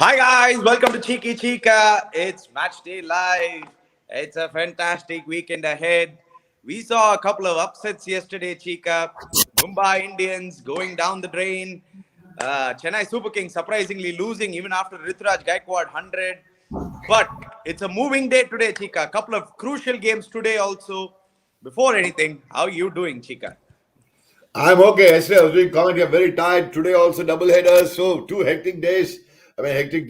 Hi guys, welcome to Cheeky Cheeka. It's Matchday live. It's a fantastic weekend ahead. We saw a couple of upsets yesterday, Cheeka. Mumbai Indians going down the drain. Chennai Super Kings surprisingly losing even after Ruturaj Gaekwad 100. But it's a moving day today, Cheeka. A couple of crucial games today also. Before anything, how are you doing, Cheeka? I'm okay. Yesterday I was doing comedy. I'm very tired. Today also double headers. So two hectic days. Hectic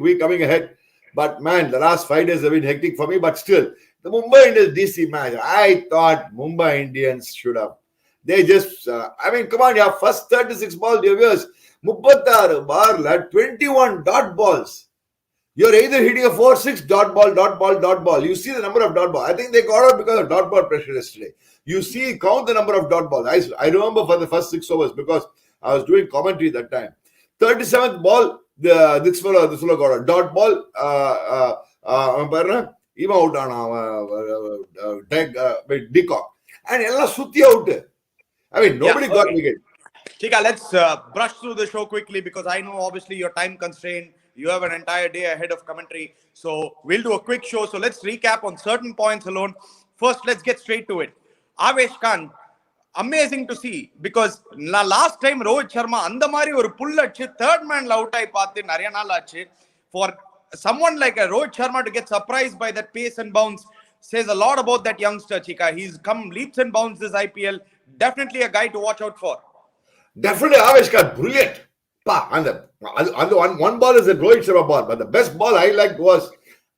week coming ahead. But man, the last 5 days have been hectic for me. But still, the Mumbai Indians DC match. I thought Mumbai Indians should have. They just, come on, yeah. First 36 ball viewers, 36 bar, 21 dot balls. You're either hitting a 4-6 dot ball, dot ball, dot ball. You see the number of dot ball. I think they got out because of dot ball pressure yesterday. You see, count the number of dot balls. I remember for the first 6 overs because I was doing commentary that time. 37th ball, this fellow got a dot ball. Even out on Decock. And Ella Sutti out. Nobody got wicket. Chika, let's brush through the show quickly because I know obviously your time constraint. You have an entire day ahead of commentary. So we'll do a quick show. So let's recap on certain points alone. First, let's get straight to it. Avesh Khan, amazing to see because last time Rohit Sharma andamari or pull achu third man out I paathe nariya naal aachu. For someone like a Rohit Sharma to get surprised by that pace and bounce says a lot about that youngster, Chika. He's come leaps and bounds this IPL. Definitely a guy to watch out for. Definitely Avesh Khan, brilliant. And the one ball is a Rohit Sharma ball, but the best ball I liked was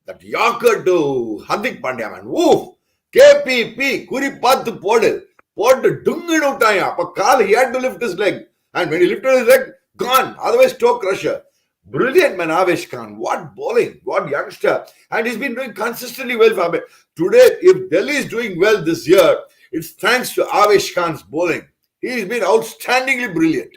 that Yorker to Hardik Pandya, man. Woo! KPP, Kuri Pathu Podel. Podel Dungin Utaya. Pakal, he had to lift his leg. And when he lifted his leg, gone. Otherwise, toe crusher. Brilliant, man, Avesh Khan. What bowling. What youngster. And he's been doing consistently well for me. Today, if Delhi is doing well this year, it's thanks to Avesh Khan's bowling. He's been outstandingly brilliant.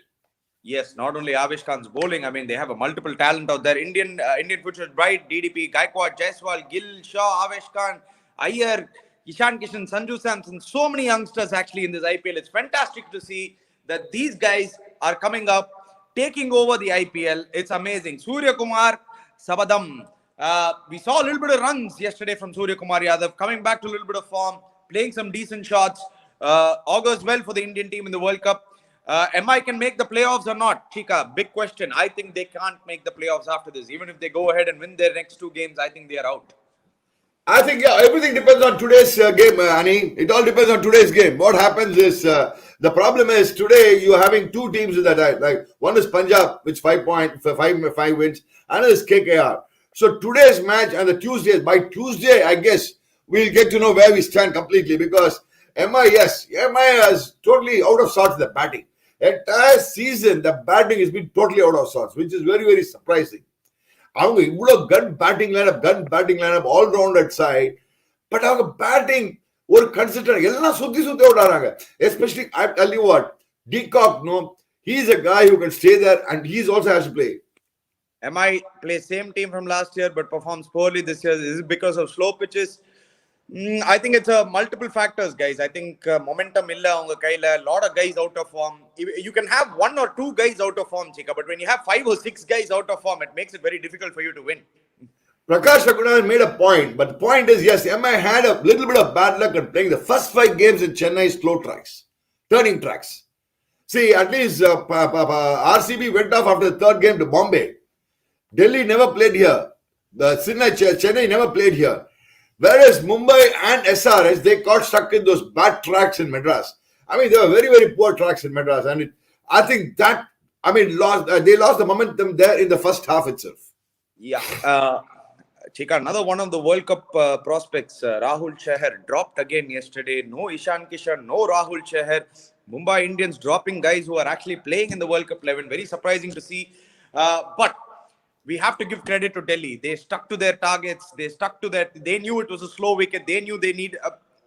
Yes, not only Avesh Khan's bowling. I mean, they have a multiple talent out there. Indian future is bright. DDP, Gaikwad, Jaiswal, Gill, Shaw, Avesh Khan, Iyer, Ishan Kishan, Sanju Samson. So many youngsters actually in this IPL. It's fantastic to see that these guys are coming up, taking over the IPL. It's amazing. Surya Kumar, Sabadam. We saw a little bit of runs yesterday from Surya Kumar Yadav, coming back to a little bit of form, playing some decent shots. Augurs well for the Indian team in the World Cup. MI can make the playoffs or not? Chika, big question. I think they can't make the playoffs after this. Even if they go ahead and win their next 2 games, I think they are out. I think, everything depends on today's game, Ani. It all depends on today's game. What happens is, the problem is today you're having 2 teams in that. Like one is Punjab, which 5 wins, another is KKR. So today's match and the Tuesday, by Tuesday, I guess, we'll get to know where we stand completely because MI is totally out of sorts in the batting. Entire season, the batting has been totally out of sorts, which is very, very surprising. Gun batting lineup, all rounded side. But our batting, consider especially, I tell you what, Decock, no, he's a guy who can stay there and he's also has to play. MI plays same team from last year but performs poorly this year. Is it because of slow pitches? I think it's multiple factors, guys. I think momentum illa unga kaila, a lot of guys out of form. You can have 1 or 2 guys out of form, Chika, but when you have 5 or 6 guys out of form, it makes it very difficult for you to win. Prakash Raghunathan made a point, but the point is, yes, MI had a little bit of bad luck at playing the first 5 games in Chennai slow tracks, turning tracks. See, at least RCB went off after the 3rd game to Bombay. Delhi never played here. The Chennai never played here. Whereas Mumbai and SRS, they got stuck in those bad tracks in Madras. I mean, they were very, very poor tracks in Madras. And I think that, they lost the momentum there in the first half itself. Yeah. Chika, another one of the World Cup prospects, Rahul Chahar, dropped again yesterday. No Ishan Kishan, no Rahul Chahar. Mumbai Indians dropping guys who are actually playing in the World Cup 11. Very surprising to see. But we have to give credit to Delhi. They stuck to their targets. They knew it was a slow wicket. They knew they need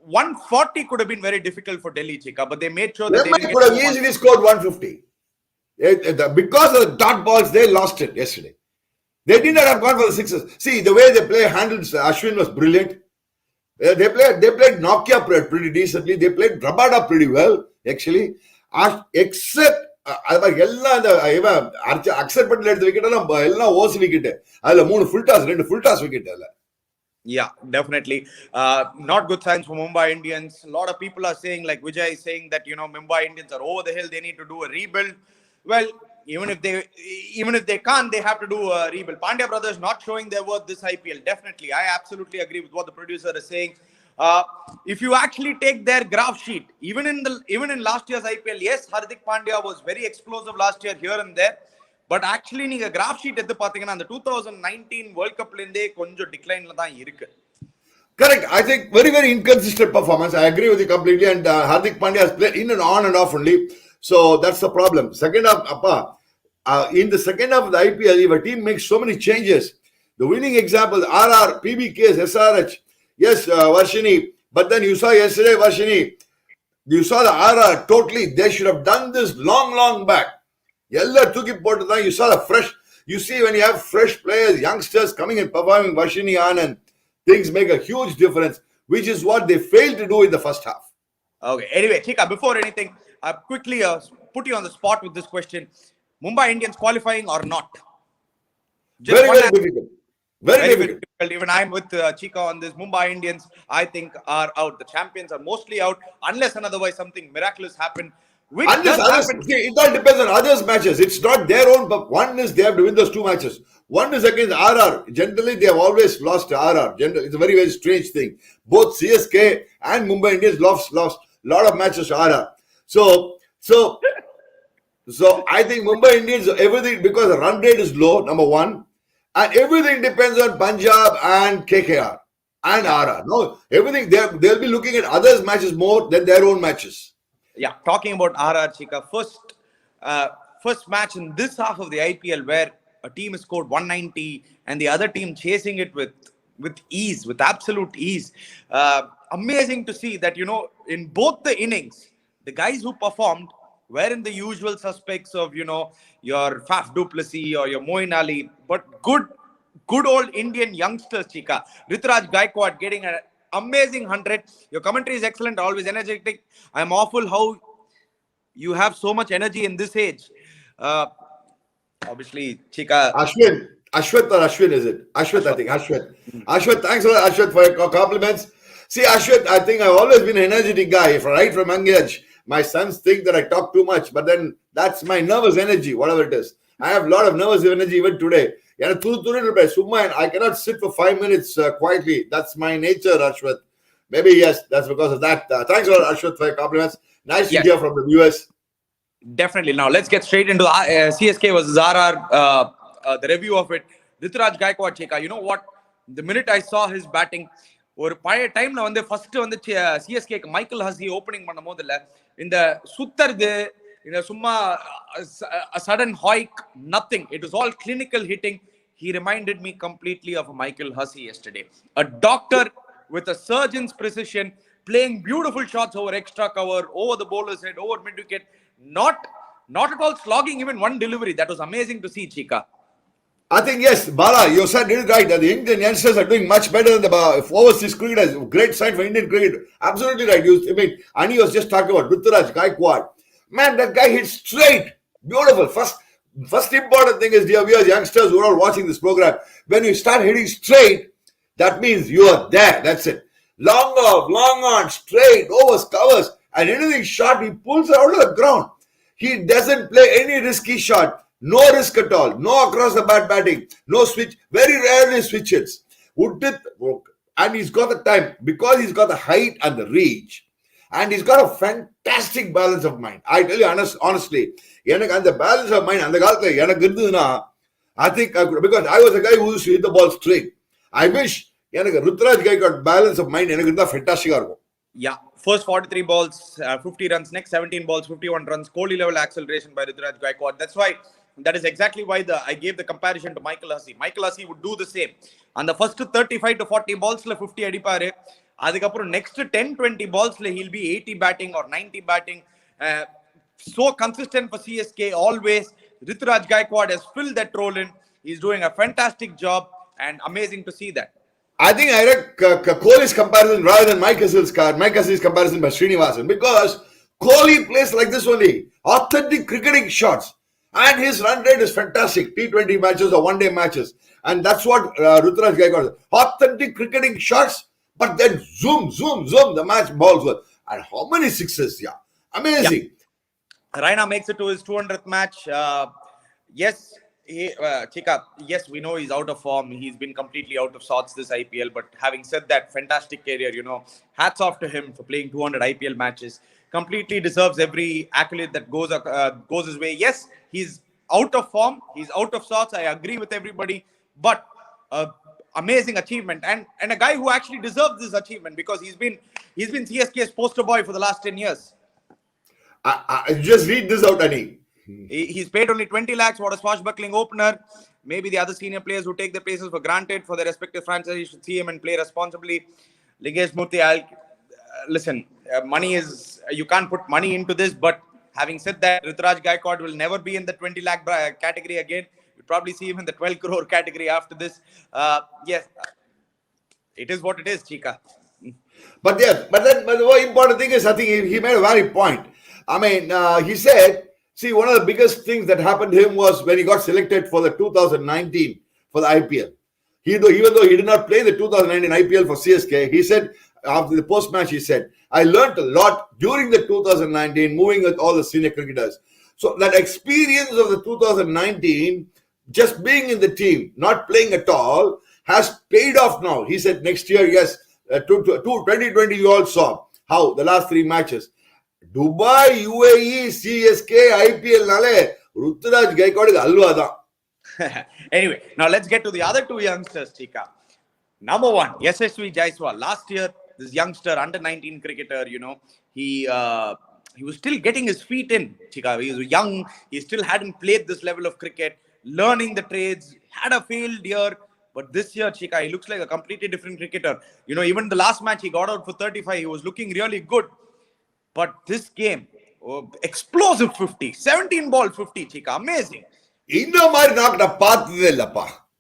140 could have been very difficult for Delhi, Chika, but they made sure that they could have easily scored 150. Because of the dot balls, they lost it yesterday. They did not have gone for the 6s. See, the way they handled Ashwin was brilliant. They played Nokia pretty decently. They played Rabada pretty well, actually. Except அது மாதிரி எல்லாம் இவன் accept பண்ணி எடுத்த wicket எல்லாம் ஓசி wicket. அதுல 3 full toss 2 full toss wicket. அதுல Yeah, definitely. Not good signs for Mumbai Indians. A lot of people are saying, like Vijay is saying, that Mumbai Indians are over the hill. They need to do a rebuild. Well, even if they can't, they have to do a rebuild. Pandya brothers not showing their worth this IPL. Definitely, I absolutely agree with what the producer is saying. If you actually take their graph sheet, even in last year's IPL, yes, Hardik Pandya was very explosive last year here and there. But actually, நீங்க graph sheet எடுத்து பாத்தீங்கன்னா அந்த 2019 world கப்ல இருந்தே கொஞ்சம் டிக்ளைன்ல தான் இருக்கு. Correct. I think very, very inconsistent performance. I agree with you completely. And Hardik Pandya has played in and off only. So that's the problem. Second half, in the second half of the IPL, if a team makes so many changes, the winning example, RR, Pbks, SRH, yes, Varshini. But then you saw yesterday, Varshini, you saw the RR totally. They should have done this long back. You saw the fresh. You see, when you have fresh players, youngsters coming and performing Varshini Anand, things make a huge difference, which is what they failed to do in the first half. Okay. Anyway, Cheeka, before anything, I quickly put you on the spot with this question: Mumbai Indians qualifying or not? Very difficult. Very difficult. Even I'm with Cheeka on this. Mumbai Indians, I think, are out. The champions are mostly out, unless and otherwise something miraculous happened. It all depends on others' matches. It's not their own, but one is they have to win those 2 matches. One is against RR. Generally, they have always lost to RR. Generally, it's a very, very strange thing. Both CSK and Mumbai Indians lost a lot of matches to RR. So I think Mumbai Indians, everything, because the run rate is low, number one, and everything depends on Punjab and KKR and RR. No, everything, they'll be looking at others' matches more than their own matches. Yeah, talking about RR, Cheeka, first match in this half of the IPL where a team has scored 190 and the other team chasing it with ease, with absolute ease. Amazing to see that, in both the innings, the guys who performed were in the usual suspects of, your Faf du Plessis or your Moeen Ali, but good old Indian youngsters, Cheeka. Ruturaj Gaekwad getting an amazing 100. Your commentary is excellent, always energetic. I'm awful how you have so much energy in this age. Obviously, Cheeka. Ashwat or Ashwin, is it? Ashwat, I think. Ashwat, thanks a lot, Ashwat, for your compliments. See, Ashwat, I think I've always been an energetic guy, right from young age. My sons think that I talk too much, but then that's my nervous energy, whatever it is. I have a lot of nervous energy even today. I cannot sit for 5 minutes quietly. That's my nature, Ashwat. Maybe, yes, that's because of that. Thanks a lot, Ashwat, for your compliments. Nice to hear from the viewers. Definitely. Now, let's get straight into CSK versus RR, the review of it. Ruturaj Gaekwad, Cheeka, you know what? The minute I saw his batting, ஒரு பழைய டைம்ல first சிஎஸ்கேக்கு Michael Hussey opening பண்ணும் போது இல்ல இந்த சுத்தறது இந்த சும்மா sudden hike nothing, it was all clinical hitting. He reminded me completely of Michael Hussey yesterday. A doctor with a surgeon's precision, playing beautiful shots over extra cover, over the bowler's head, over mid-wicket. Not at all slogging even one delivery. That was amazing to see, Cheeka. I think, yes, Bala, you said it right. The Indian youngsters are doing much better than the overseas cricket. Great sign for Indian cricket. Absolutely right. Ani was just talking about Ruturaj Gaekwad. Man, that guy hits straight. Beautiful. First important thing is, dear viewers, youngsters who are all watching this program, when you start hitting straight, that means you are there. That's it. Long on, straight, overs, covers, and anything short, he pulls it out of the ground. He doesn't play any risky shot. No risk at all. No across the bat batting. No switch. Very rarely switch hits. And he's got the time because he's got the height and the reach. And he's got a fantastic balance of mind. I tell you honestly, the balance of mind, I think, because I was a guy who used to hit the ball straight. I wish Ruturaj Gaekwad balance of mind fantastic. Yeah, first 43 balls, 50 runs. Next 17 balls, 51 runs. Kohli level acceleration by Ruturaj Gaekwad. That is exactly why I gave the comparison to Michael Hussey. Michael Hussey would do the same. And the first 35 to 40 balls, 50 adipare. Adikapuru next 10-20 balls, he'll be 80 batting or 90 batting. So consistent for CSK always. Ruturaj Gaekwad has filled that role in. He's doing a fantastic job and amazing to see that. I think I read Kohli's comparison rather than Mike Hussey's comparison by Srinivasan, because Kohli plays like this only. Authentic cricketing shots. And his run rate is fantastic. T20 matches or one-day matches. And that's what Ruturaj Gaekwad. Authentic cricketing shots, but then zoom, the match balls were. And how many sixes? Yeah. Amazing. Yeah. Raina makes it to his 200th match. Yes, Cheeka, yes, we know he's out of form. He's been completely out of sorts this IPL. But having said that, fantastic career, hats off to him for playing 200 IPL matches. Completely deserves every accolade that goes his way. Yes, he's out of form. He's out of sorts. I agree with everybody. But amazing achievement, and a guy who actually deserves this achievement because he's been CSK's poster boy for the last 10 years. I just read this out, Ani. He's paid only 20 lakhs. What a swashbuckling opener. Maybe the other senior players who take their places for granted for their respective franchises should see him and play responsibly. Lingesh Murthy, listen, money is, you can't put money into this, but having said that, Ruturaj Gaekwad will never be in the 20 lakh category again. You'll probably see him in the 12 crore category after this. Yes, it is what it is, Cheeka. But the more important thing is, I think he made a valid point. I mean, he said, see, one of the biggest things that happened to him was when he got selected for the 2019 for the IPL. Even though he did not play the 2019 IPL for CSK, he said, after the post-match, he said, I learned a lot during the 2019, moving with all the senior cricketers. So that experience of the 2019, just being in the team, not playing at all, has paid off now. He said next year, yes, 2020, you all saw how the last 3 matches. Dubai, UAE, CSK, IPL, nale, Ruturaj Gaekwad alva da. Anyway, now let's get to the other 2 youngsters, Cheeka. Number 1, Yashasvi Jaiswal. Last year, this youngster, under 19 cricketer, he was still getting his feet in, Cheeka. He was young. He still hadn't played this level of cricket, learning the trades, had a failed year. But this year, Cheeka, he looks like a completely different cricketer. Even the last match, he got out for 35. He was looking really good. But this game, explosive 50, 17 ball 50, Cheeka, amazing.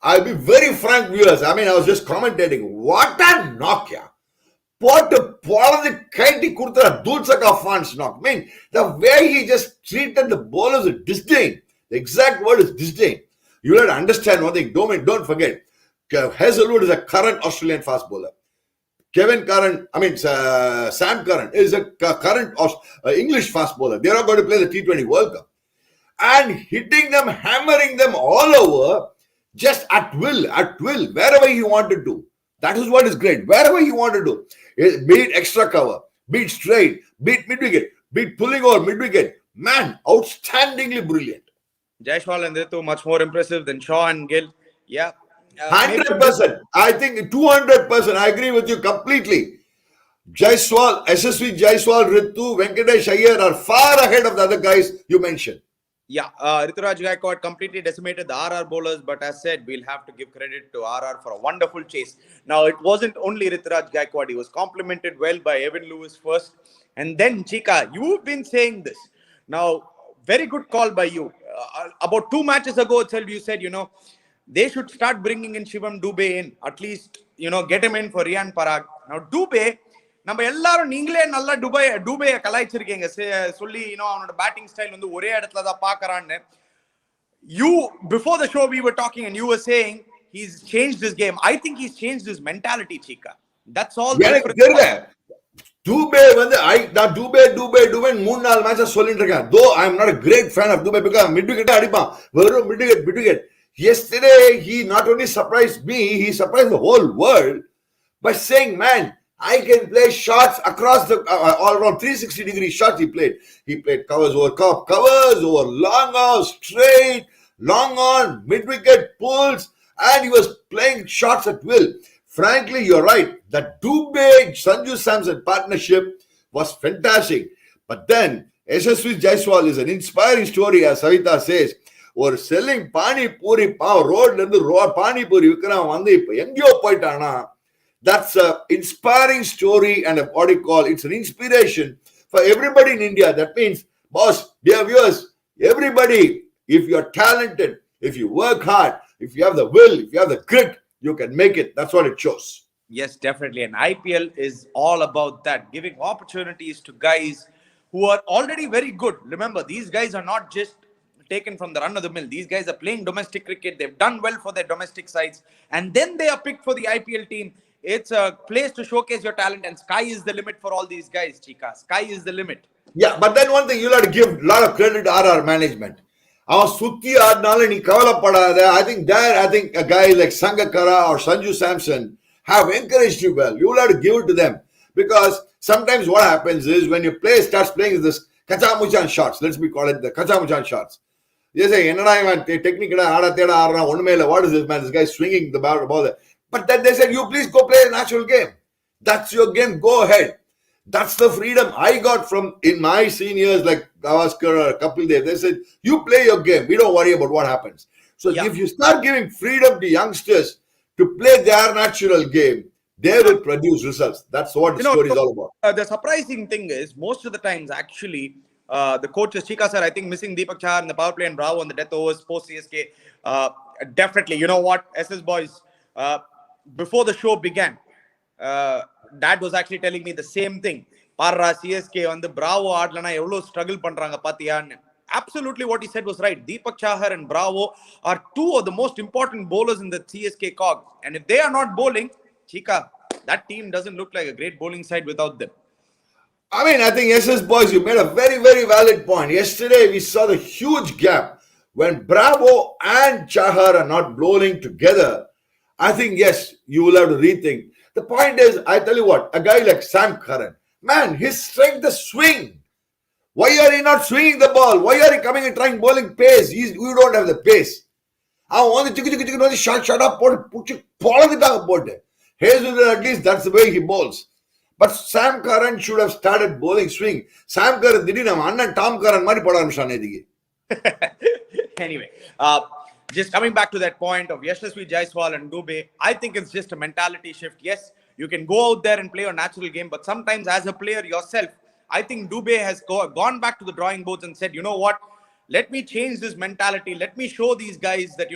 I'll be very frank, viewers. I mean, I was just commentating. What a knock, yeah. What a kaiti kurtara dulsaka fans knock. I mean, the way he just treated the bowlers with disdain. The exact word is disdain. You have to understand one thing. Don't forget. Hazelwood is a current Australian fast bowler. Sam Curran is a current English fast bowler. They are not going to play the T20 World Cup. And hitting them, hammering them all over, just at will, wherever he wanted to. That is what is great. Wherever he wanted to. Be it extra cover, be it straight, be it mid-wicket, be it pulling over mid-wicket. Man, outstandingly brilliant. Jaiswal and Ritu much more impressive than Shaw and Gill. Yeah. 100%. I think 200%. I agree with you completely. Jaiswal, SSV Jaiswal, Ritu, Venkatesh Iyer are far ahead of the other guys you mentioned. Yeah, Ruturaj Gaekwad completely decimated the RR bowlers, but as said, we'll have to give credit to RR for a wonderful chase. Now, it wasn't only Ruturaj Gaekwad. He was complimented well by Evan Lewis first. And then, Cheeka, you've been saying this. Now, very good call by you. About 2 matches ago itself, you said, they should start bringing in Shivam Dube in. At least, get him in for Riyan Parag. Now, Dube, நம்ம எல்லாரும் நீங்களே நல்லா டூபேயை கலாய்ச்சிருக்கீங்க சொல்லி அவனோட batting style வந்து ஒரே இடத்துல தான் பாக்குறான்னு. You before the show we were talking and you were saying he's changed his game. I think he's changed his mentality, Cheeka. That's all. Dube வந்து நான் டூபே 3-4 மேட்சஸ் சொல்லிட்டு இருக்கேன். Though I am not a great fan of Dube because mid-wicket அடிப்பான். வெறும் mid-wicket. Yesterday he not only surprised me, he surprised the whole world by saying, man, I can play shots across the all around 360-degree shots he played. He played covers over covers, over long on, straight, long on, mid-wicket pulls, and he was playing shots at will. Frankly, you're right. That Dube-Sanju Samson partnership was fantastic. But then, SSV Jaiswal is an inspiring story, as Savita says. Or selling Pani Puri road, Pani Puri Vikram Vande, Engyo Poitana. That's an inspiring story and what you call it's an inspiration for everybody in India. That means, boss, dear viewers, everybody, if you're talented, if you work hard, if you have the will, if you have the grit, you can make it. That's what it shows. Yes, definitely. And IPL is all about that, giving opportunities to guys who are already very good. Remember, these guys are not just taken from the run of the mill. These guys are playing domestic cricket. They've done well for their domestic sides. And then they are picked for the IPL team. It's a place to showcase your talent, and sky is the limit for all these guys, Cheeka. Sky is the limit. Yeah, but then one thing you'll have to give a lot of credit to RR management. I think a guy like Sangakkara or Sanju Samson have encouraged you well. You'll have to give it to them. Because sometimes what happens is when your player starts playing this Kachamuchan shots, let's be call it the Kachamuchan shots. They say, what is this man? This guy swinging the ball. But then they said, you please go play a natural game. That's your game. Go ahead. That's the freedom I got from in my seniors like Gavaskar or Kapil Dev. They said, you play your game. We don't worry about what happens. So if you start giving freedom to youngsters to play their natural game, they will produce results. That's what the story is all about. The surprising thing is, most of the times, actually, the coaches, Cheeka sir, I think missing Deepak Chahar in the power play and Bravo on the death overs post CSK. Definitely, you know what, SS boys, before the show began, Dad was actually telling me the same thing. Parra CSK on the Bravo Adlana evlo struggle pandranga patiya. Absolutely what he said was right. Deepak Chahar and Bravo are two of the most important bowlers in the CSK cog. And if they are not bowling, Cheeka, that team doesn't look like a great bowling side without them. I think SS boys, you made a very, very valid point. Yesterday we saw the huge gap when Bravo and Chahar are not bowling together. I think, yes, you will have to rethink. The point is, I tell you what, a guy like Sam Curran, man, his strength is swing. Why are you not swinging the ball? Why are you coming and trying bowling pace? You don't have the pace. I want the shut up, put it. Hazelwood, at least that's the way he bowls. But Sam Curran should have started bowling swing. Sam Curran didn't have Anna Tom Curran mari pada. Anyway, just coming back to that point of Yashasvi Jaiswal and Dubey, I think it's just a mentality shift. Yes, you can go out there and play a natural game, but sometimes as a player yourself, I think Dubey has gone back to the drawing boards and said, you know what, let me change this mentality. Let me show these guys that,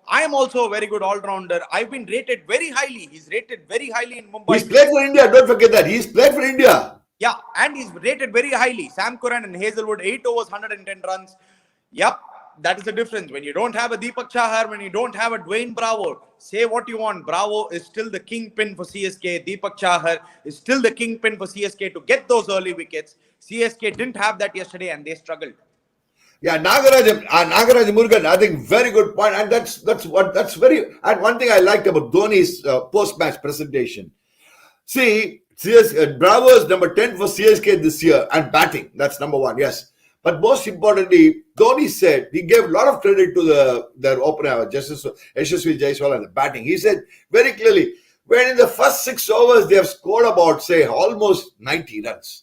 I am also a very good all-rounder. I've been rated very highly. He's rated very highly in Mumbai. He's played for India. Don't forget that. He's played for India. Yeah, and he's rated very highly. Sam Curran and Hazelwood, 8 overs, 110 runs. Yep, that is the difference. When you don't have a Deepak Chahar, when you don't have a Dwayne Bravo, say what you want. Bravo is still the kingpin for CSK. Deepak Chahar is still the kingpin for CSK to get those early wickets. CSK didn't have that yesterday and they struggled. Yeah, Nagaraj Murugan, I think very good point. And and one thing I liked about Dhoni's post-match presentation. See, Bravo is number 10 for CSK this year and batting. That's number one, yes. But most importantly, Dhoni said, he gave a lot of credit to their opener, Yashasvi Jaiswal and the batting. He said very clearly, when in the first 6 overs, they have scored about, say, almost 90 runs.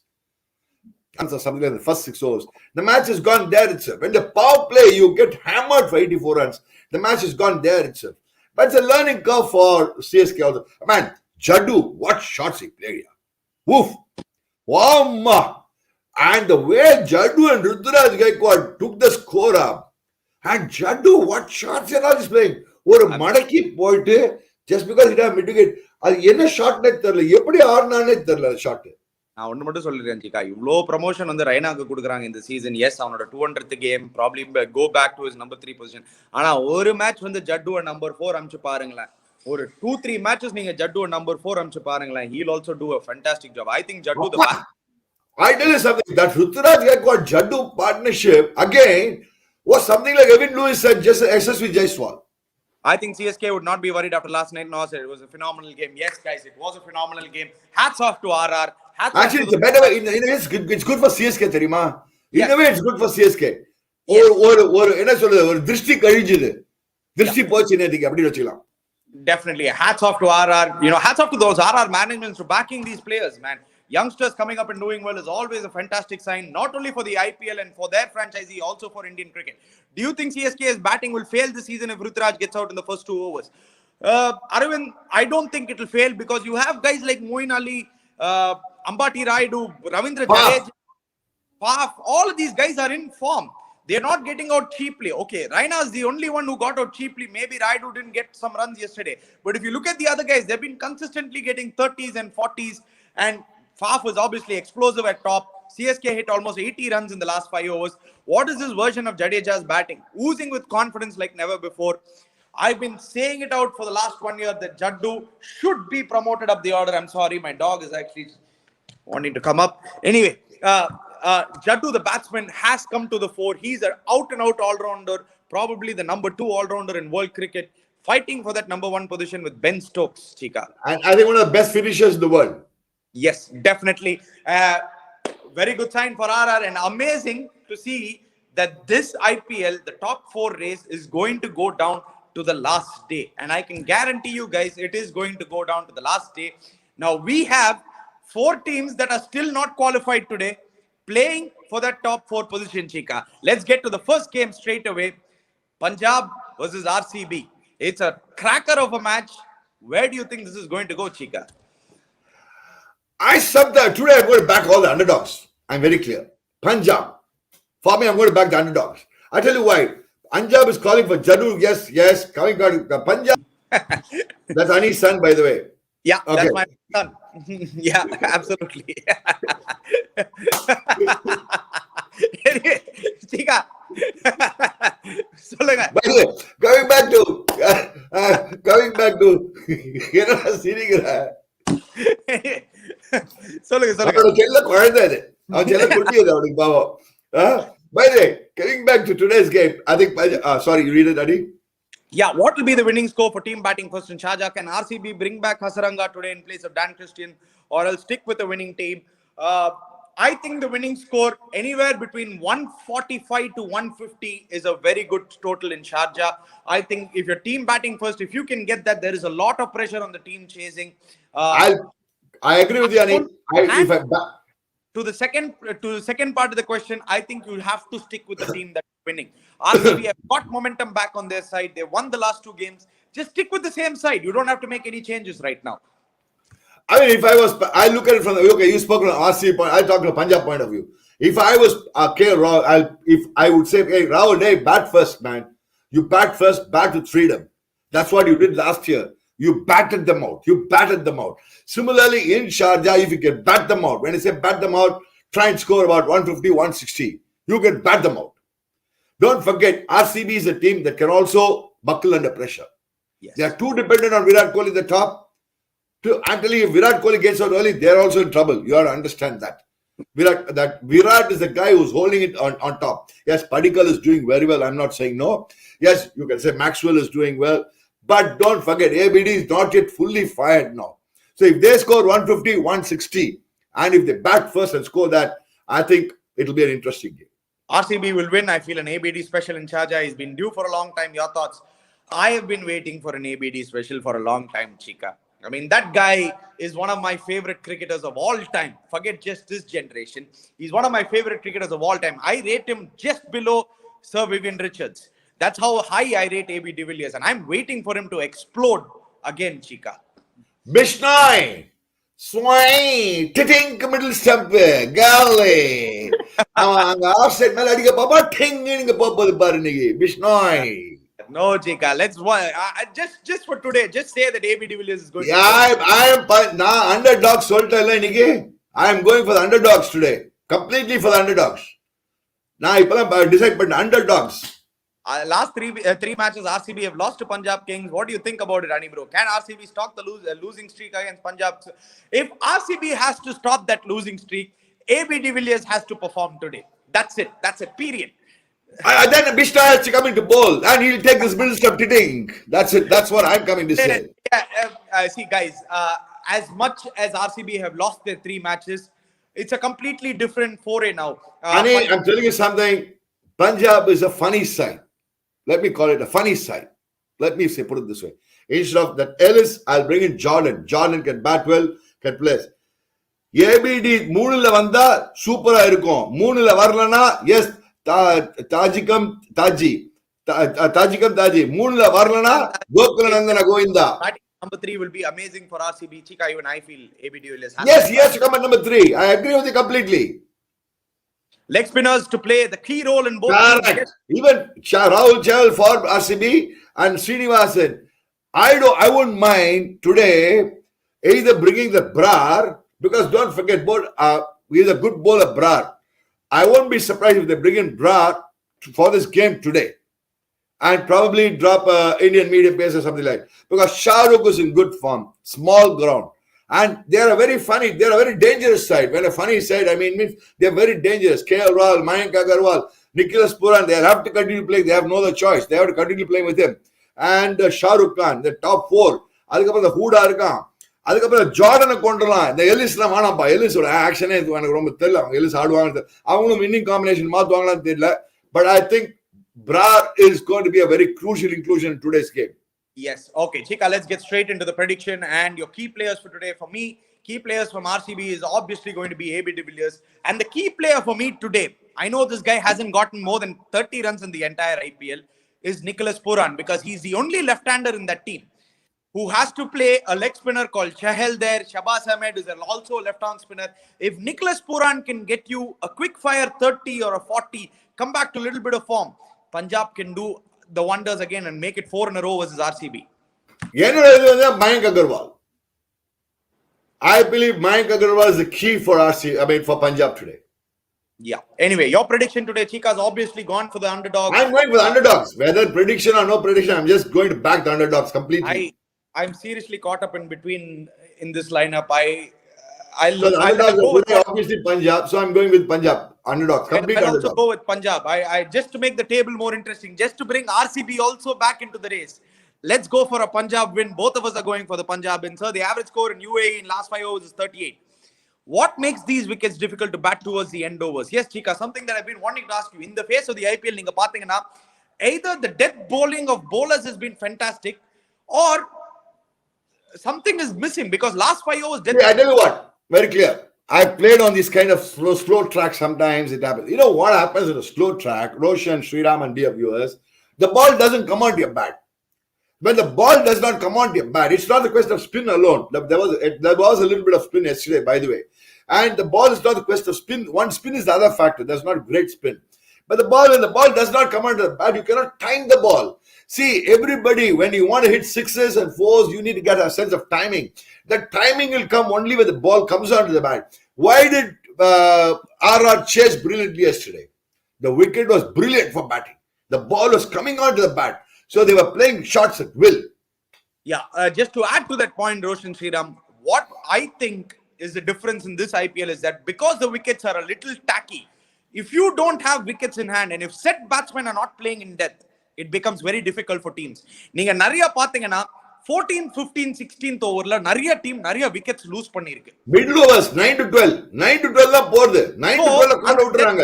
Or something like the first 6 overs. The match has gone there itself. When the power play, you get hammered for 84 runs. The match has gone there itself. But it's a learning curve for CSK also. Man, Jaddu, what shots he played here. Woof. Wow. And the way Jaddu and Ruturaj Gaekwad took the score up. And Jaddu, what shots are all he's playing? Or a Madaki point, just because he didn't mitigate. What shot net shot. நான் ஒன்று மட்டும் சொல்லிருக்கேன் Cheeka, இவ்வளோ promotion வந்து ரைனாக்கு கொடுக்குறாங்க இந்த season. Yes, அவனோட 200th game probably go back to his number 3 position. ஆனா ஒரு மேட்ச் வந்து ஜட்டுவை நம்பர் 4 அனுப்பிச்சு பாருங்களேன். ஒரு 2-3 மேட்சஸ் நீங்க ஜட்டுவை நம்பர் 4 அனுப்பிச்சு பாருங்களேன். He'll also do a fantastic job. I think Jaddu I tell you something, that Ruturaj Gaekwad Jaddu partnership again was something like Evan Lewis and just SSV Jaiswal. I think CSK would not be worried after last night. No, sir, it was a phenomenal game. Yes, guys, it was a phenomenal game. Hats off to RR. Actually, it's a better way. In a way, it's good for CSK, Terima. In a way, it's good for CSK. Or Drishti Karijid. Drishti Pochinetic, definitely. Hats off to RR. Hats off to those RR managements for backing these players, man. Youngsters coming up and doing well is always a fantastic sign, not only for the IPL and for their franchisee, also for Indian cricket. Do you think CSK's batting will fail this season if Ruturaj gets out in the first 2 overs? Arvind, I don't think it will fail because you have guys like Moeen Ali, Ambati Rayudu, Ravindra Jadeja, Faf. All of these guys are in form. They are not getting out cheaply. Okay, Raina is the only one who got out cheaply. Maybe Rayudu didn't get some runs yesterday. But if you look at the other guys, they've been consistently getting 30s and 40s. And Faf was obviously explosive at top. CSK hit almost 80 runs in the last 5 overs. What is this version of Jadeja's batting? Oozing with confidence like never before. I've been saying it out for the last 1 year that Jaddu should be promoted up the order. I'm sorry, my dog is actually wanting to come up. Anyway, Jaddu, the batsman, has come to the fore. He's an out-and-out all-rounder, probably the number 2 all-rounder in world cricket, fighting for that number 1 position with Ben Stokes, Cheeka. And I think one of the best finishers in the world. Yes, definitely. Very good sign for RR, and amazing to see that this IPL, the top 4 race, is going to go down to the last day. And I can guarantee you guys, it is going to go down to the last day. Now, we have 4 teams that are still not qualified today, playing for that top 4 position, Cheeka. Let's get to the first game straight away. Punjab versus RCB. It's a cracker of a match. Where do you think this is going to go, Cheeka? Today I'm going to back all the underdogs. I'm very clear. Punjab. For me, I'm going to back the underdogs. I tell you why. Punjab is calling for Jaddu. Yes. Coming back to Punjab. That's Ani's son, by the way. Yeah, okay. That's my son. Yeah, absolutely. Anyway, Cheeka. By the way, coming back to By the way, coming back to today's game, I think, sorry, you read it, Adi? Yeah, what will be the winning score for team batting first in Sharjah? Can RCB bring back Hasaranga today in place of Dan Christian, or else stick with the winning team? I think the winning score anywhere between 145 to 150 is a very good total in Sharjah. I think if your team batting first, if you can get that, there is a lot of pressure on the team chasing. I agree with you, Ani. To the second part of the question, I think you have to stick with the team that's winning. RCB have got momentum back on their side. They won the last 2 games. Just stick with the same side. You don't have to make any changes right now. I mean, I look at it from you spoke on RCB point. I'll talk from a Punjab point of view. If I was I would say, hey, Rahul, hey, bat first, man. You bat first, bat with freedom. That's what you did last year. You batted them out. Similarly, in Sharjah, if you can bat them out, when I say bat them out, try and score about 150, 160. You can bat them out. Don't forget, RCB is a team that can also buckle under pressure. Yes. They are too dependent on Virat Kohli at the top. Actually, if Virat Kohli gets out early, they're also in trouble. You have to understand that. Virat is the guy who's holding it on top. Yes, Padikkal is doing very well. I'm not saying no. Yes, you can say Maxwell is doing well. But don't forget, ABD is not yet fully fired now. So if they score 150, 160, and if they bat first and score that, I think it'll be an interesting game. RCB will win. I feel an ABD special in Sharjah has been due for a long time. Your thoughts? I have been waiting for an ABD special for a long time, Cheeka. I mean, that guy is one of my favorite cricketers of all time. Forget just this generation. He's one of my favorite cricketers of all time. I rate him just below Sir Vivian Richards. That's how high I rate AB de Villiers. And I'm waiting for him to explode again, Cheeka. Bishnoi, Swain, Titink, middle stump, Galley. Offset Melody, Papa, Ting, Papa, Barney, Bishnoi. No, Cheeka. Let's just for today. Just say that AB de Villiers is going. Yeah, I am now underdogs. I am going for the underdogs today. Completely for the underdogs. Now I decide, but underdogs. Last three matches, RCB have lost to Punjab Kings. What do you think about it, Ani bro? Can RCB stop the losing streak against Punjab? If RCB has to stop that losing streak, AB de Villiers has to perform today. That's it. Period. Then Bishta has to come into bowl and he'll take this middle step hitting. That's it. That's what I'm coming to say. See, guys, as much as RCB have lost their 3 matches, it's a completely different foray now. Ani, I'm telling you something. Punjab is a funny side. Let me call it a funny side. Let me put it this way. Instead of that Ellis, I'll bring in Jordan. Jordan can bat well, can play. ABD, 3ல வந்தா சூப்பரா இருக்கும். 3ல வரலனா yes, Tajikam Taji. 3ல வரலனா Gokulanandana Govinda. Number 3 will be amazing for RCB. Cheeka, even I feel AB de Villiers. Yes, yes, to come at number 3. I agree with you completely. Leg spinners to play the key role in both. Correct. Even Rahul Chahal for RCB and Srinivasan. I wouldn't mind today either bringing the Brar, because don't forget both He's a good bowler, Brar. I won't be surprised if they bring in Brar for this game today and probably drop Indian medium pace or something like that. Because Shah Rukh is in good form, small ground. And they are a very dangerous side. When a funny side, I mean they are very dangerous. KL Rahul, Mayank Agarwal, Nicholas Puran, they have to continue playing. They have no other choice. They have to continue playing with him. And Shah Rukh Khan, the top four. அதுக்கப்புறம் the Hooda இருக்கான். அதுக்கப்புறம் ஜார்டனை கொண்டுலாம். இந்த எலிஸ்லாம் வேணாம்ப்பா. எலிஸோட ஆக்ஷனே எனக்கு ரொம்ப தெரியல. அவங்க Ellis ஆடுவாங்க. அவங்களும் இன்னிங் காம்பினேஷன் மாற்றுவாங்களான்னு தெரியல. But I think Brar is going to be a very crucial inclusion in today's game. Yes. Okay, Cheeka, let's get straight into the prediction and your key players for today. For me, key players from RCB is obviously going to be AB de Villiers. And the key player for me today, I know this guy hasn't gotten more than 30 runs in the entire IPL, is Nicholas Puran, because he's the only left-hander in that team who has to play a leg spinner called Chahal there. Shabazz Ahmed is also a left-arm spinner. If Nicholas Puran can get you a quick-fire 30 or a 40, come back to a little bit of form, Punjab can do the wonders again and make it 4 in a row versus RCB. Mayank Agarwal. I believe Mayank Agarwal is the key for for Punjab today. Yeah. Anyway, your prediction today, Cheeka's obviously gone for the underdogs. I'm going for the underdogs. Whether prediction or no prediction, I'm just going to back the underdogs completely. I'm seriously caught up in between in this lineup. I'll go with obviously Punjab, so I'm going with Punjab. Underdogs. Complete I'll underdogs. also go with Punjab. I just to make the table more interesting, just to bring RCB also back into the race. Let's go for a Punjab win. Both of us are going for the Punjab win. So the average score in UAE in last 5 overs is 38. What makes these wickets difficult to bat towards the end overs? Yes, Cheeka, something that I've been wanting to ask you. In the face of the IPL, நீங்க பாத்தீங்கன்னா either the death bowling of bowlers has been fantastic or something is missing, because last 5 overs... I tell you what, very clear. I've played on these kind of slow track sometimes. It happens. You know what happens in a slow track, Roshan, Sriram and dear viewers, the ball doesn't come onto your bat. When the ball does not come onto your bat, it's not the question of spin alone. There was a little bit of spin yesterday, by the way. And the ball is not the question of spin. One spin is the other factor. There's not great spin. But when the ball does not come onto the bat, you cannot time the ball. See, everybody, when you want to hit sixes and fours, you need to get a sense of timing. That timing will come only when the ball comes onto the bat. Why did RR chase brilliantly yesterday? The wicket was brilliant for batting. The ball was coming onto the bat. So they were playing shots at will. Yeah, just to add to that point, Roshan Sriram, what I think is the difference in this IPL is that because the wickets are a little tacky, if you don't have wickets in hand and if set batsmen are not playing in depth, it becomes very difficult for teams. நீங்க நிறைய பாத்தீங்கன்னா 14, 15, 16th overல நிறைய team நிறைய wickets lose பண்ணிருக்கு. Middle overs 9 to 12. 9 to 12 தான் போறது. 9 to 12 கால் விட்டுறாங்க.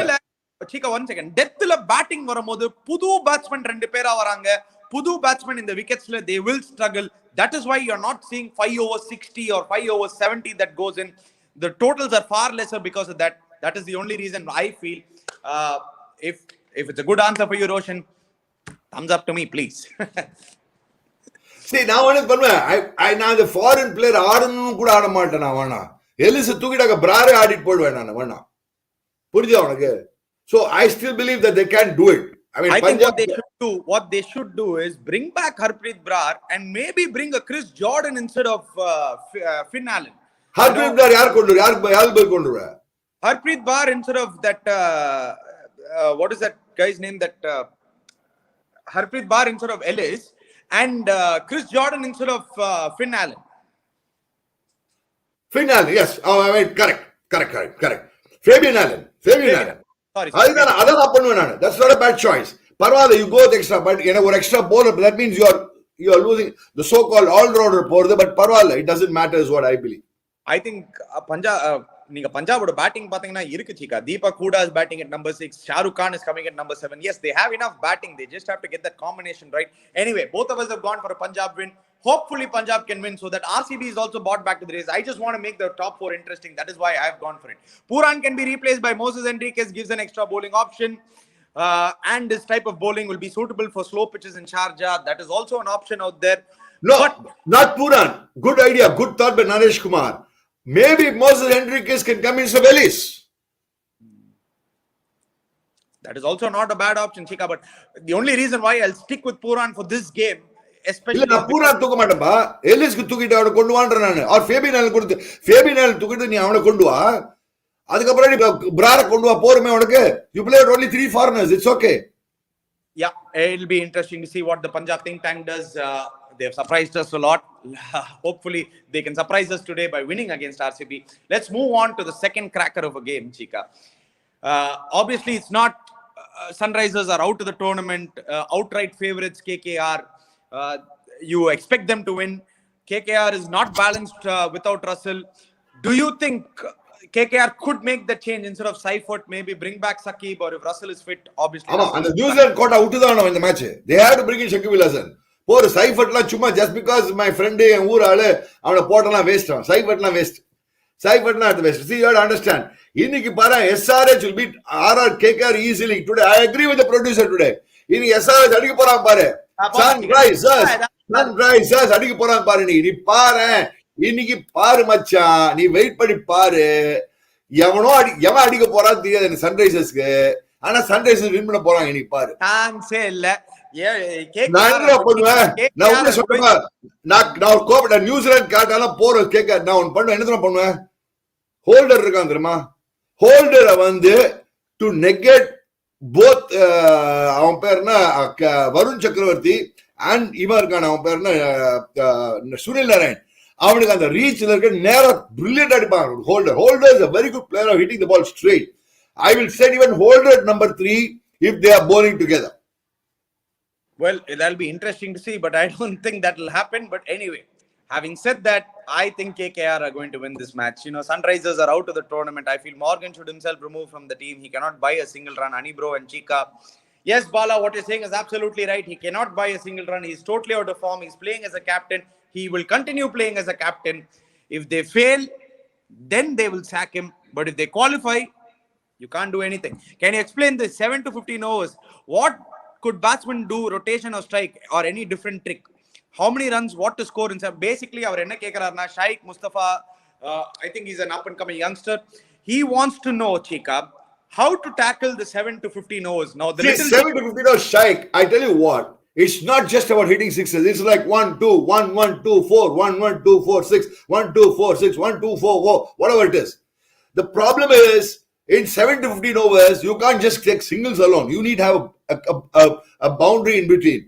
Cheeka, 1 second. டெத்ல batting வரும்போது புது பேட்ஸ்மேன் 2 பேரா வராங்க. புது பேட்ஸ்மேன் இந்த wicketsல they will struggle. That is why you're not seeing 5 over 60 or 5 over 70 that goes in. The totals are far lesser because of that. That is the only reason I feel. If it's a good answer for you, Roshan, thumbs up to me, please. See, now what is I now the foreign player ஆடணும் கூட ஆட மாட்டேனா வேணா. Ellis தூக்கிட்டாக்க பிராரே ஆடிட்டு போடுவேன் நான் வேணா. புரியுதா உனக்கு? So I still believe that they can do it. I think what they should do is bring back Harpreet Brar and maybe bring a Kris Jordan instead of Finn Allen. Harpreet Brar யார் கொண்டு வர? Harpreet Brar instead of that what is that guy's name, that Harpreet Brar instead of Ellis, and Kris Jordan instead of Finn Allen. Finn Allen, yes. Oh, I mean, correct. Fabian Allen. Sorry. That's not a bad choice. Parvala, you go with extra, but extra bowler, that means you are losing the so-called all-rounder bowler, but Parvala, it doesn't matter is what I believe. I think நீங்க பஞ்சாபோட batting பாத்தீங்கன்னா இருக்கு Cheeka. Deepak Hooda is batting at number 6. Shah Rukh Khan is coming at number 7. Yes, they have enough batting. They just have to get that combination right. Anyway, both of us have gone for a Punjab win. Hopefully Punjab can win so that RCB is also brought back to the race. I just want to make the top 4 interesting. That is why I have gone for it. Puran can be replaced by Moses Henriquez, gives an extra bowling option. And this type of bowling will be suitable for slow pitches in Sharjah. That is also an option out there. No, not Puran. Good idea. Good thought by Naresh Kumar. Maybe Moses Henriquez can come in some Ellis. That is also not a bad option, Cheeka. But the only reason why I'll stick with Puran for this game, especially... Puran தூக்க மாட்டேன்பா. எலிஸ்க்கு தூக்கிட்டு அவனை கொண்டு வான்றேன் நான். or Fabian Allen தூக்கிட்டு நீ அவனை கொண்டு வா. அதுக்கப்புறம் நீ பிரார கொண்டு வா போருமே உனக்கு. You played only 3 foreigners. It's okay. Yeah, it'll be interesting to see what the Punjab think tank does. They've surprised us a lot. Hopefully, they can surprise us today by winning against RCB. Let's move on to the second cracker of a game, Cheeka. Obviously, it's not Sunrisers are out of the tournament. Outright favorites, KKR. You expect them to win. KKR is not balanced without Russell. Do you think KKR could make the change instead of Seifert, maybe bring back Sakib, or if Russell is fit, obviously. And the New Zealand caught out in the match. They had to bring in Shakib Al Hasan. Poor Seifert la chuma just because my friend and Urale avana potala waste. Seifert la waste. Seifert la waste. See, you have to understand. Inniki para SRH will beat RR KKR easily today. I agree with the producer today. Inni SRH adikku porang pare. Sunrisers adikku porang pare ni pare. இன்னைக்கு பாரு மச்சான், நீ wait பண்ணி பாரு. எவன் அடிக்க போறான்னு தெரியாது எனக்கு சன்ரைசர்ஸ்க்கு. ஆனா சன்ரைசர்ஸ் வின் பண்ண போறாங்க இன்னைக்கு பாரு. சான்ஸே இல்ல. நான் என்ன பண்ணுவேன், நான் உள்ள சொல்றேன், நான் நியூசிலாந்து காட்டாலும் போற கேட்க நான் ஒன்னு பண்ணுவேன். என்ன பண்ணுவேன், ஹோல்டர் இருக்கான் தெரியுமா, ஹோல்டரை வந்து டு நெகேட் போத், அவன் பேருனா வருண் சக்கரவர்த்தி அண்ட் இவன் இருக்கான், அவன் பேருனா சுனில் நாராயண். அவனுக்கு அந்த ரீச்ல இருக்க நேரா பிரில்லியன்ட் அடிப்பாங்க. Holder is a very good player of hitting the ball straight. I will set even Holder at number 3 if they are bowling together. Well, that'll be interesting to see, but I don't think that will happen. But anyway, having said that, I think KKR are going to win this match. You know, Sunrisers are out of the tournament. I feel Morgan should himself remove from the team. He cannot buy a single run. Anibro and Cheeka. Yes, Bala, what you're saying is absolutely right. He cannot buy a single run. He's totally out of form. He's playing as a captain. He will continue playing as a captain. If they fail, then they will sack him. But if they qualify, you can't do anything. Can you explain this 7 to 15 overs? What could batsmen do, rotation or strike, or any different trick? How many runs, what to score inside? Basically, our enna kekrarna Shaikh Mustafa, I think he's an up and coming youngster. He wants to know, Cheeka, how to tackle the 7 to 15 overs. Now, the 7 to 15 overs, Shaikh, I tell you what, it's not just about hitting sixes. It's like 1, 2, 1, 1, 2, 4, 1, 1, 2, 4, 6, 1, 2, 4, 6, 1, 2, 4, 4, whatever it is. The problem is, in 7 to 15 overs, you can't just take singles alone. You need to have a boundary in between.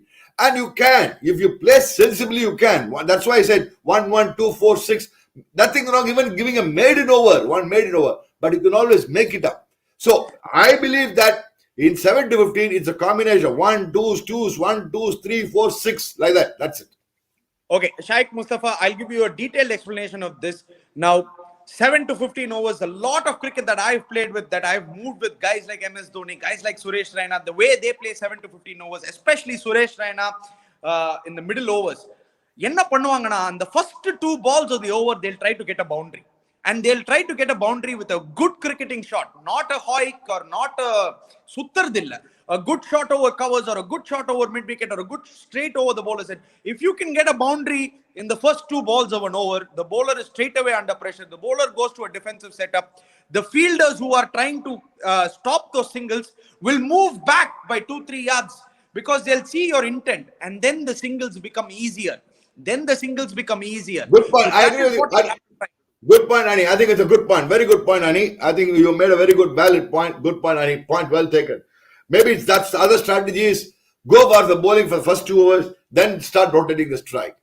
And you can. If you play sensibly, you can. That's why I said 1, 1, 2, 4, 6. Nothing wrong even giving a maiden over. One maiden over. But you can always make it up. So, I believe that in 7 to 15, it's a combination of 1, 2s, 2s, 1, 2s, 3, 4, 6, like that. That's it. Okay, Shaikh Mustafa, I'll give you a detailed explanation of this. Now, 7 to 15 overs, a lot of cricket that I've played with, that I've moved with guys like MS Dhoni, guys like Suresh Raina, the way they play 7 to 15 overs, especially Suresh Raina in the middle overs. Enna பண்ணுவாங்கனா, the first 2 balls of the over, they'll try to get a boundary. And they'll try to get a boundary with a good cricketing shot, not a hoik or not a suttardilla. A good shot over covers or a good shot over mid-wicket or a good straight over the bowler's head. If you can get a boundary in the first 2 balls of an over, the bowler is straight away under pressure. The bowler goes to a defensive setup. The fielders who are trying to stop those singles will move back by 2-3 yards because they'll see your intent. And then the singles become easier. Good point. So I agree with you. Good point, Ani. I think it's a good point. Very good point, Ani. I think you made a very good, valid point. Good point, Ani. Point well taken. Maybe that's the other strategy is go for the bowling for the first 2 overs, then start rotating the strike.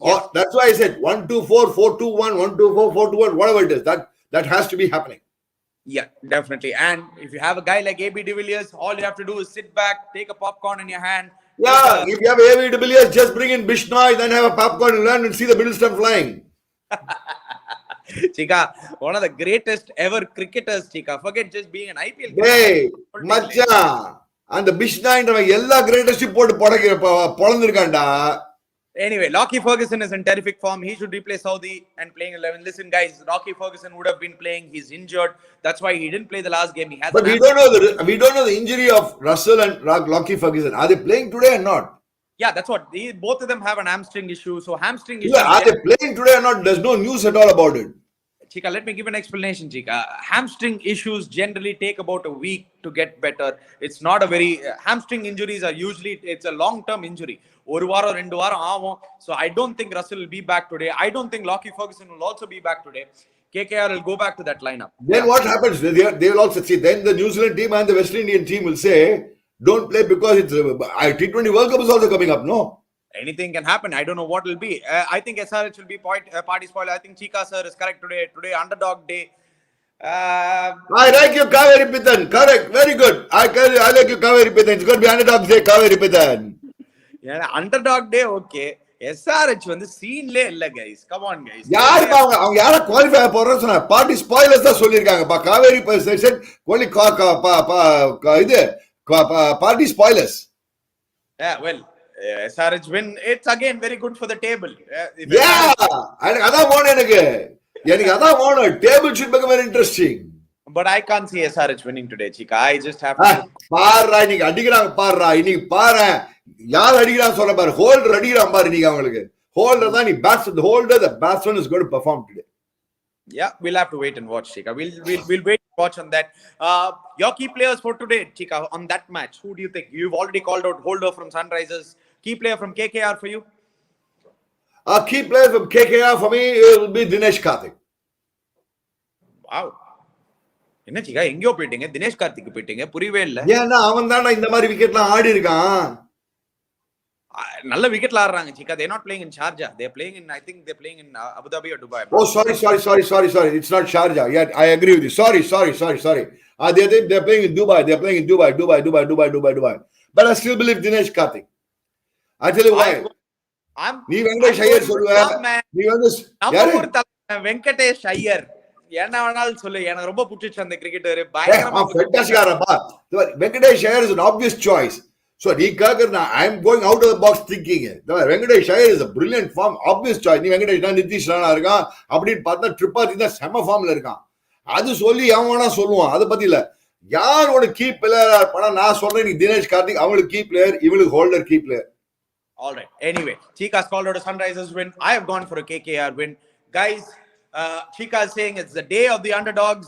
Yes. Or that's why I said 1, 2, 4, 4, 2, 1, 1, 2, 4, 4, 2, 1, whatever it is. That has to be happening. Yeah, definitely. And if you have a guy like AB de Villiers, all you have to do is sit back, take a popcorn in your hand. Yeah, if you have AB de Villiers, just bring in Bishnoi, then have a popcorn and learn and see the middle stump flying. Cheeka, one of the greatest ever cricketers, Cheeka. Forget just being an IPL cricketer. Hey, macha. And the Bishnoi ella greatest போட்டு பொளந்திருக்கான்டா. Anyway, Lockie Ferguson is in terrific form. He should replace Saudi and playing 11. Listen, guys, Lockie Ferguson would have been playing. He's injured. That's why he didn't play the last game. He has. But we don't know the injury of Russell and Lockie Ferguson. Are they playing today or not? Yeah, that's what. Both of them have an hamstring issue. So hamstring issue. Yeah, are they playing today or not? There's no news at all about it. Cheeka, let me give an explanation, Cheeka. Hamstring issues generally take about a week to get better. It's not a very... hamstring injuries are usually... It's a long-term injury. ஒரு வாரம் 2 வாரம் ஆகும். So I don't think Russell will be back today. I don't think Lockie Ferguson will also be back today. KKR will go back to that lineup. Then what happens? They will also see. Then the New Zealand team and the West Indian team will say, "Don't play because it's T20 World Cup is also coming up." No. Anything can happen. I don't know what will be. I think SRH will be party spoiler. I think Cheeka sir is correct today. Today, underdog day. I like you, Kaveri Pithan. Correct. Very good. I like you, Kaveri Pithan. It's going to be underdog day, Kaveri Pithan. Yeah, underdog day, okay. SRH வந்து சீன்லே இல்ல guys. Come on guys. யாருக்கு அவங்க யார qualify போறன்னு சொன்னா party spoilers தான் சொல்லிருக்காங்க. Kaveri section கோலி இது party spoilers. Yeah, well, SRH win. It's again very good for the table. Yeah, அதான் வேணும் எனக்கு அதான் வேணும். Table should become very interesting. But I can't see SRH winning today, Cheeka. I just have to. பாருடா இன்னைக்கு அடிக்கிறாங்க பாருடா. இன்னைக்கு பாரு யார் அடிக்கிறான்னு சொல்ல பாரு. ஹோல்டர் அடிக்கிறான் பாரு இன்னைக்கு அவங்களுக்கு. ஹோல்டர் தான் நீ bats the holder the batsman is going to perform today. Yeah, we'll have to wait and watch, Cheeka. We'll wait and watch on that. Your key players for today, Cheeka, on that match. Who do you think? You've already called out Holder from Sunrisers. Key player from KKR for you? Key player from KKR for me will be Dinesh Karthik. Wow. என்ன Cheeka எங்கயோ போயிட்டீங்க? தினேஷ் கார்த்திக் போயிட்டீங்க. புரியவே இல்ல. ஏன்னா அவன் தான்டா இந்த மாதிரி விக்கெட்லாம் ஆடி இருக்கான். நல்ல விக்கெட்ல ஆடுறாங்க Cheeka. They're not playing in Sharjah. They're playing in, I think they're playing in Abu Dhabi or Dubai. Oh, sorry. It's not Sharjah. Yeah, I agree with you. Sorry. They're playing in Dubai. They're playing in Dubai. But I still believe Dinesh Karthik. I tell you why. நீ வெங்கடேஷ் ஐயர் சொல்லுவ. நீ வந்து வெங்கடேஷ் ஐயர் என்ன வேணாலும் சொல்லு. எனக்கு ரொம்ப பிடிச்ச அந்த கிரிக்கெட்டர். பயங்கரமா ஃபேண்டாஸ்டிக்காரப்பா. Venkatesh Iyer is an obvious choice. So நீ கேக்குறா I am going out of the box thinking. Venkatesh Iyer is a brilliant form, obvious choice. நீ வெங்கடேஷ் தான் நிதிஷ் ராணா இருக்கான் அப்படின்னு பார்த்தா ட்ரிப்பாதி தான் செம ஃபார்ம்ல இருக்கான். அது சொல்லி அவன் வேணா சொல்லுவான். அதை பத்தி இல்ல. யாரோட கீ பிளேயரா இருப்பானா நான் சொல்றேன் நீ தினேஷ் கார்த்திக் அவங்களுக்கு கீ பிளேயர் இவங்களுக்கு holder key player. All right. Anyway, Cheeka's called out a Sunrisers win. I have gone for a KKR win. Guys, Cheeka is saying it's the day of the underdogs.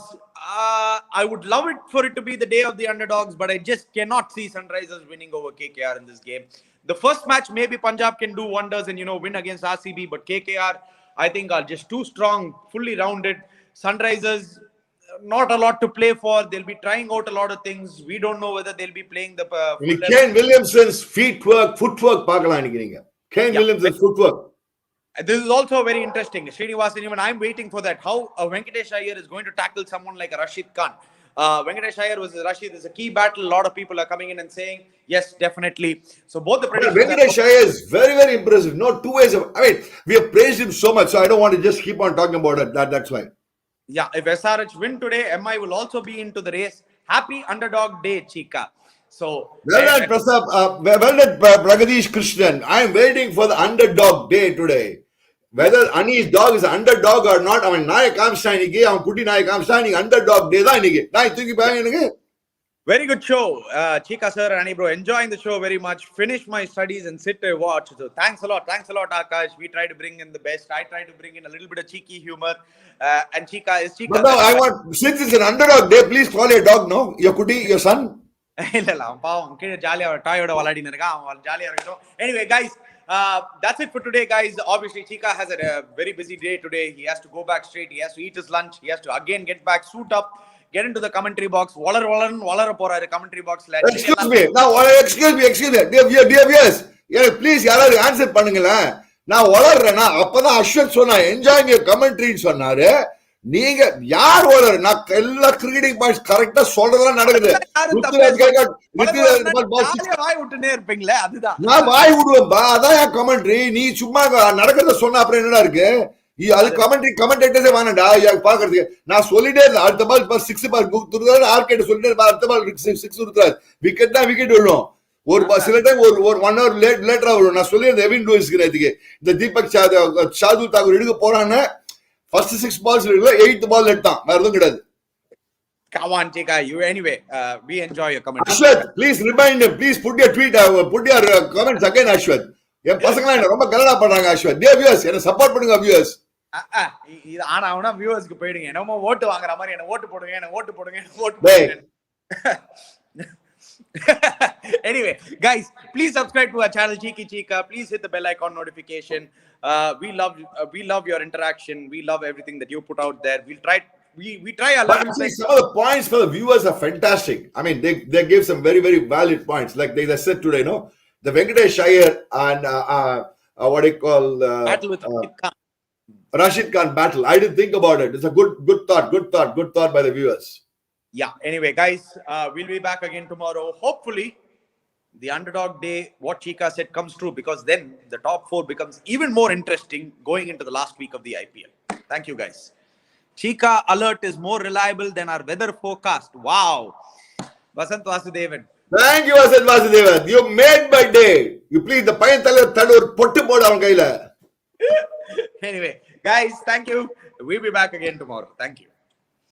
I would love it for it to be the day of the underdogs, but I just cannot see Sunrisers winning over KKR in this game. The first match, maybe Punjab can do wonders and, win against RCB, but KKR, I think are just too strong, fully rounded. Sunrisers, not a lot to play for. They'll be trying out a lot of things. We don't know whether they'll be playing the Kane Williamson's footwork பார்க்கலாம் நினைக்கிறீங்க. Kane Williamson's footwork. This is also very interesting. Srinivasan, even I'm waiting for that. How Venkatesh Iyer is going to tackle someone like Rashid Khan. Venkatesh Iyer versus Rashid is a key battle. A lot of people are coming in and saying, yes, definitely. So both the predictions. Venkatesh Iyer is very, very impressive. No two ways. We have praised him so much, so I don't want to just keep on talking about it. That's why. Yeah, if SRH win today, MI will also be into the race. Happy underdog day, Cheeka. So well done, Prasad. Well done, Pragadish Krishnan. I am waiting for the underdog day today. Whether Ani's dog is underdog or not, நாயை காமிச்சிட்டான் இன்னைக்கு. அவன் குட்டி நாயை காமிச்சிட்டான். இன்னைக்கு underdog day தான் இன்னைக்கு. நாய் தூக்கி பாருங்க எனக்கு. Very good show, Cheeka sir and Ani bro. Enjoying the show very much. Finish my studies and sit and watch. So thanks a lot, Akash. We try to bring in the best. I try to bring in a little bit of cheeky humor. And Cheeka is Cheeka. But no, I want, since it's an underdog day, please call your dog, no? Your kutti, your son. இல்ல அவன் பாவம் கீழே ஜாலியா டாயோட விளையாடின்னு இருக்கான். அவன் ஜாலியா இருக்கட்டும். Anyway, guys, that's it for today, guys. Obviously, Cheeka has a very busy day today. He has to go back straight. He has to eat his lunch. He has to again get back, suit up, get into the commentary box. வளர போறாரு commentary boxல. Excuse me. Dear viewers, please யாராவது answer பண்ணுங்களேன். நான் வளர்றேனா அப்பதான் அஸ்வத் சொன்னா enjoying your கமெண்ட்ரின்னு சொன்னாரு. நீங்க யார் வளர நான் எல்லா கிரிக்கெட்டிங் பாயிண்ட்ஸ் கரெக்டா சொல்றதெல்லாம் நடக்குது. ருத்துராஜ் கைக்வாட் வாய் விட்டுனே இருப்பீங்களே அதுதான். நான் வாய் விடுவேன்பா. அதான் என் கமெண்ட்ரி. நீ சும்மா நடக்கிறத சொன்ன அப்புறம் என்னடா இருக்கு? அது கமெண்டேட்டர்ஸே வேணாண்டா பாக்குறதுக்கு. நான் சொல்லிட்டே இருந்தேன் அடுத்த பால் 6 பால் ருத்துராஜ் ஆர்கேட் சொல்லிட்டே அடுத்த பால் 6 ருத்துராஜ் விக்கெட் தான் விக்கெட் விழும். ஒரு சில டைம் ஒரு 1 hour லேட்டரா வரும். நான் சொல்லி எவின் லூயிஸ் இதுக்கு இந்த தீபக் ஷாதுல் தாக்கூர் எடுக்க போறான்னு ஃபர்ஸ்ட் 6 balls 8th ball எடுத்தான். வேற எதுவும் கிடையாது. Come on, Cheeka. You anyway. We enjoy your comments. Ashwat, please remind him. Please put your comments again, Ashwat. என் பசங்க என்ன ரொம்ப கலடா பண்றாங்க Ashwat. Dear viewers, என்ன சப்போர்ட் பண்ணுங்க viewers. இது ஆனா வியூவர்ஸ்க்கு போயிடுங்க. என்னமோ ஓட்டு வாங்குற மாதிரி என்ன ஓட்டு போடுங்க. Anyway, guys, please subscribe to our channel Cheeky Cheeka. Please hit the bell icon notification. We love your interaction. We love everything that you put out there. We try our But level actually, best. some of the points for the viewers are fantastic. I mean, they give some very, very valid points. Like they said today, no? The Venkatesh Iyer and what do you call Battle with Rashid Khan. Rashid Khan battle. I didn't think about it. It's a good thought by the viewers. Yeah. Anyway, guys, we'll be back again tomorrow. Hopefully, the underdog day, what Cheeka said, comes true, because then the top 4 becomes even more interesting going into the last week of the IPL. Thank you, guys. Cheeka alert is more reliable than our weather forecast. Wow. Vasant Vasudevan. Thank you, Vasant Vasudevan. You made my day. You please the pain third pottu podu avanga kaila. Anyway, guys, thank you. We'll be back again tomorrow. Thank you.